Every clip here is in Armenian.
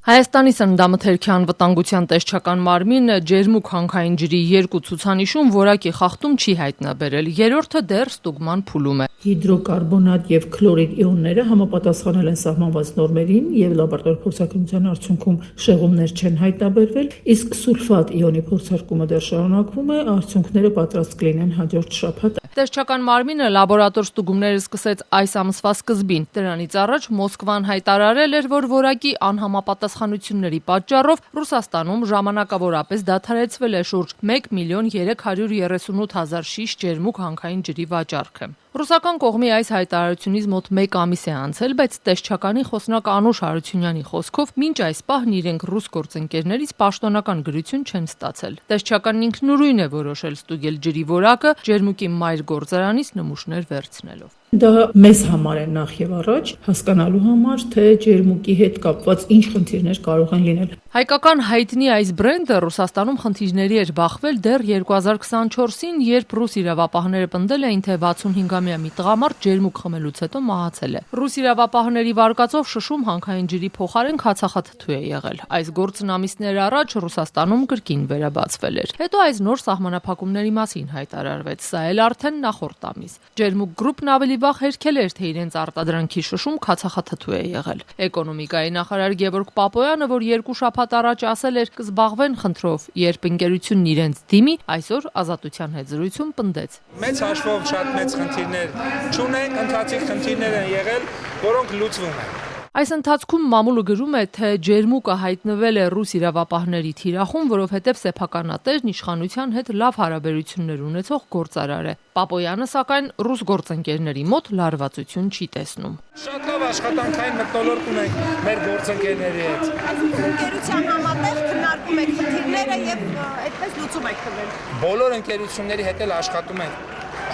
Հայաստանի սննդամթերքի անվտանգության տեսչական մարմինը ջերմուկ հանքային ջրի 2 ցուցանիշում որակի խախտում չի հայտնաբերել, երրորդը դեռ ստուգման փուլում է։ Հիդրոկարբոնատ եւ քլորիդ իոնները համապատասխանել են սահմանված նորմերին եւ լաբորատոր փորձարկումության արդյունքում շեղումներ չեն հայտնաբերվել, իսկ սուլֆատ իոնի փորձարկումը դեռ շարունակվում է, արդյունքները պատրաստ կլինեն հաջորդ շաբաթ։ Տեսչական մարմինը լաբորատոր ստուգումները սկսեց այս ամսվա սկզբին։ Դրանից առաջ Մոսկվան հայտարարել էր, որ որակի անհամապատասխանությունների պատճառով Ռուսաստանում ժամանակավորապես դադարեցվել է շուրջ 1.338.000 շիշ ջերմուկ հանքային ջրի վաճառքը։ Ռուսական կողմի այս հայտարարությունից մոտ 1 ամիս է անցել, բայց տեսչականի խոսնակ Անուշ Հարությունյանի խոսքով մինչ այս պահն իրենք ռուս գործընկերներից պաշտոնական գրություն չեն ստացել։ Տեսչականն ինքնուրույն է որոշել ստուգել ջրի որակը ջերմուկի մայր գործարանից նմուշներ վերցնելով։ Դա մեզ համար է նախ եւ առաջ հասկանալու համար, թե ջերմուկի հետ կապված ինչ խնդիրներ կարող են լինել։ Հայկական հայտնի այս բրենդը Ռուսաստանում խնդիրների էր բախվել դեռ 2024-ին, երբ ռուս իրավապահները պնդել էին, թե 65-ամյա մի տղամարդ ջերմուկ խմելուց հետո մահացել է։ Ռուս իրավապահների վարկածով շշում հանքային ջրի փոխարեն քացախաթթու է եղել։ Այս գործն ամիսներ առաջ Ռուսաստանում կրկին վերաբացվել էր։ Հետո այս նոր սահմանափակումների մասին հայտարարվեց, սա էլ արդեն նախորդ ամիս։ Ջերմուկ գրուպն ավելի վաղ հերքել էր, թե իրենց արտադրանքի շշում քացախաթթու է եղել։ Էկոնոմիկայի նախարար Գևորգ Պապոյանը, որ 2 շաբաթ առաջ ասել էր կզբաղվեն խնդրով, երբ ընկերությունն իրենց դիմի, այսօր Ազատության հետ զրույցում պնդեց։ Մեծ հաշվով շատ մեծ խնդիրներ չունենք, ընթացիկ խնդիրներ են եղել, որոնք լուծվում են։ Այս ընթացքում մամուլը գրում է, թե ջերմուկը հայտնվել է ռուս իրավապահների թիրախում, որովհետև սեփականատերն իշխանության հետ լավ հարաբերություններ ունեցող գործարար է։ Պապոյանը, սակայն, ռուս գործընկերների մոտ լարվածություն չի տեսնում։ Շատ լավ աշխատանքային մթնոլորտ ունենք մեր գործընկերների հետ։ Ընկերության համատեղ քննարկում եք խնդիրները եւ այդպես լուծում եք տվել։ Բոլոր ընկերությունների հետ էլ աշխատում ենք։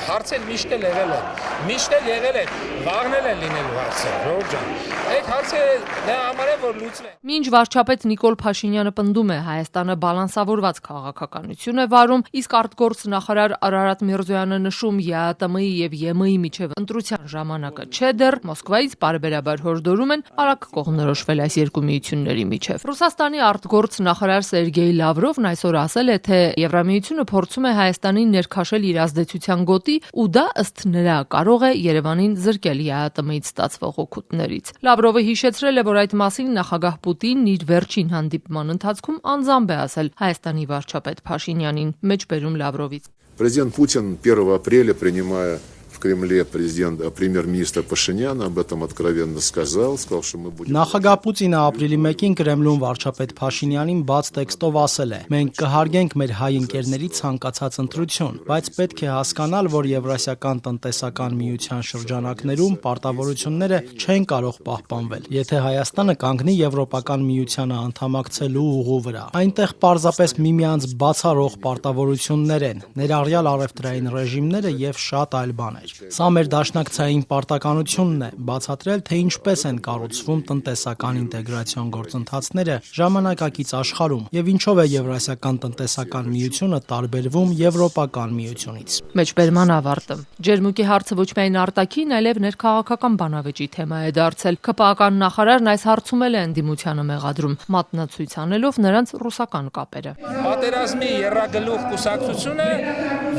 Հարցեր միշտ էլ եղել է, վաղնել են լինելու հարցեր, Ժողովուրդ ջան։ Այդ հարցերը դա համար է որ լուծվեն։ Մինչ վարչապետ Նիկոլ Փաշինյանը պնդում է, Հայաստանը բալանսավորված քաղաքականություն է վարում, իսկ արտգործնախարար Արարատ Միրզոյանը նշում ԵԱՏՄ-ի եւ ԵՄ-ի միջև ընտրության ժամանակը չէ դեռ, Մոսկվայից բարբերաբար հորդորում են արագ կողմնորոշվել այս երկու միությունների միջև։ Ռուսաստանի արտգործնախարար Սերգեյ Լավրովն այսօր ասել է, թե Եվրամիությունը փորձում է Հայաստանին ներքաշել իր ազդեցության գոտի ու դա ըստ նրա կարող է Երևանին զրկել ԵԱՏՄ-ից ստացվող օգուտներից։ Լավրովը հիշեցրել է, որ այդ մասին նախագահ Պուտինն իր վերջին հանդիպման ընթացքում անձամբ է ասել Հայաստանի վարչապետ Փաշինյանին, մեջբերում Լավրովից։ Президент Путин 1 апреля, принимая в Кремле премьер-министра Пашиняна, об этом откровенно сказал, что мы будем... Նախագահ Պուտինը ապրիլի 1-ին Կրեմլում վարչապետ Փաշինյանին բաց տեքստով ասել է. «Մենք կհարգենք մեր հայ ընկերների ցանկացած ընտրություն, բայց պետք է հասկանալ, որ Եվրասիական տնտեսական միության շրջանակներում պարտավորությունները չեն կարող պահպանվել, եթե Հայաստանը կանգնի Եվրոպական միությանը անդամակցելու ուղու վրա։ Այնտեղ պարզապես միմյանց բացառող պարտավորություններ են, ներառյալ առևտրային ռեժիմները եւ շատ այլ բաներ։ Սա մեր դաշնակցային պարտականությունն է, բացատրել, թե ինչպես են կառուցվում տնտեսական ինտեգրացիոն գործընթացները ժամանակակից աշխարհում եւ ինչով է Եվրասիական տնտեսական միությունը տարբերվում Եվրոպական միությունից»։ Մեջբերման ավարտը։ Ջերմուկի հարցը ոչ միայն արտաքին, այլև ներքաղաքական բանավեճի թեմա է դարձել։ ԿՊԱ-ական նախարարն այս հարցում էլ է ընդդիմությանը մեղադրում, մատնացույց անելով նրանց ռուսական կապերը։ Պատերազմի եռագլուխ կուսակցությունը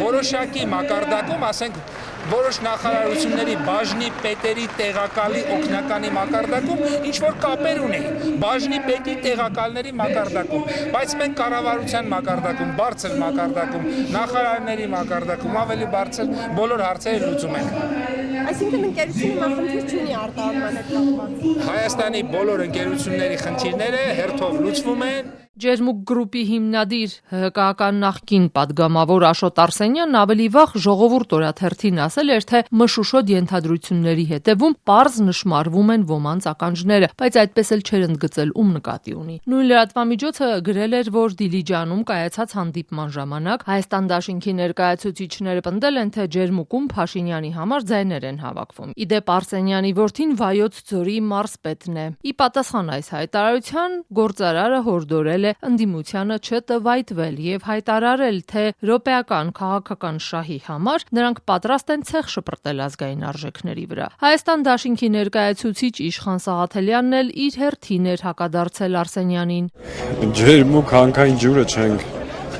որոշակի մակարդակում, ասենք, որոշ նախարարությունների բաժնի պետերի տեղակալի օգնականի մակարդակում ինչ որ կապեր ունի, բաժնի պետի տեղակալների մակարդակում, բայց մենք կառավարության մակարդակում, բարձր մակարդակում, նախարարների մակարդակում ավելի բարձր բոլոր հարցերը լուծում ենք։ Այսինքն ընկերությունը խնդիր չունի արտահանման հետ կապված։ Հայաստանի բոլոր ընկերությունների խնդիրները հերթով լուծվում են։ Ջերմուկ գրուպի հիմնադիր ՀՀԿ-ական նախկին պատգամավոր Աշոտ Արսենյանն ավելի վաղ Ժողովուրդ օրաթերթին ասել էր, թե մշուշոտ ենթադրությունների հետևում պարզ նշմարվում են ոմանց ականջները, բայց այդպես էլ չէր ընդգծել ում նկատի ունի։ Նույն լրատվամիջոցը գրել էր, որ Դիլիջանում կայացած հանդիպման ժամանակ Հայաստան դաշինքի ներկայացուցիչները պնդել են, թե ջերմուկում Փաշինյանի համար ձայներ են հավաքվում։ Իդեպ Արսենյանի որդին Վայոց ձորի մարզպետն է։ Ի պատասխան այս հայտարարության գործարարը հորդորել է է ընդդիմությանը չտվայտվել եւ հայտարարել, թե ռոպեական քաղաքական շահի համար նրանք պատրաստ են ցեխ շպրտել ազգային արժեքների վրա։ Հայաստան դաշինքի ներկայացուցիչ Իշխան Սաղաթելյանն էլ իր հերթին էր հակադարձել Արսենյանին։ Ջերմուկ հանքային ջուրը չենք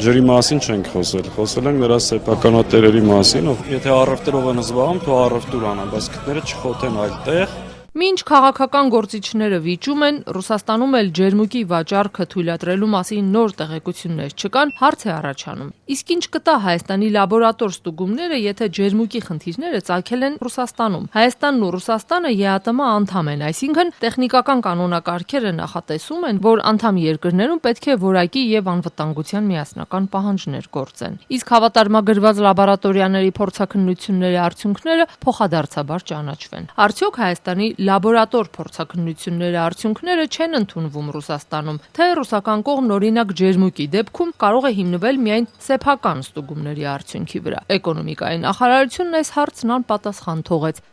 ջրի մասին չենք խոսել ենք նրա սեփականատերերի մասին, եթե առևտրով են զբաղվում, թող առևտուր անեն, բայց քթները չխոթեն այլտեղ։ Մինչ քաղաքական գործիչները վիճում են, Ռուսաստանում էլ ջերմուկի վաճառքը թույլատրելու մասին նոր տեղեկություններ չկան, հարց է առաջանում։ Իսկ ինչ կտա Հայաստանի լաբորատոր ստուգումները, եթե ջերմուկի խնդիրները ծագել են Ռուսաստանում։ Հայաստանն ու Ռուսաստանը ԵԱՏՄ անդամ են, այսինքն տեխնիկական կանոնակարգերը նախատեսում են, որ անդամ երկրներում պետք է որակի եւ անվտանգության միասնական պահանջներ գործեն։ Իսկ հավատարմագրված լաբորատորիաների փորձաքննությունների արդյունքները փոխադարձաբար ճանաչվեն։ Արդյոք Հայաստանի լաբորատոր փորձաքննությունների արդյունքները չեն ընդունվում Ռուսաստանում, թե ռուսական կողմն օրինակ ջերմուկի դեպքում կարող է հիմնվել միայն սեփական ստուգումների արդյունքի վրա։ Էկոնոմիկայի նախարարությունն այս հարցն անպատասխան թողեց։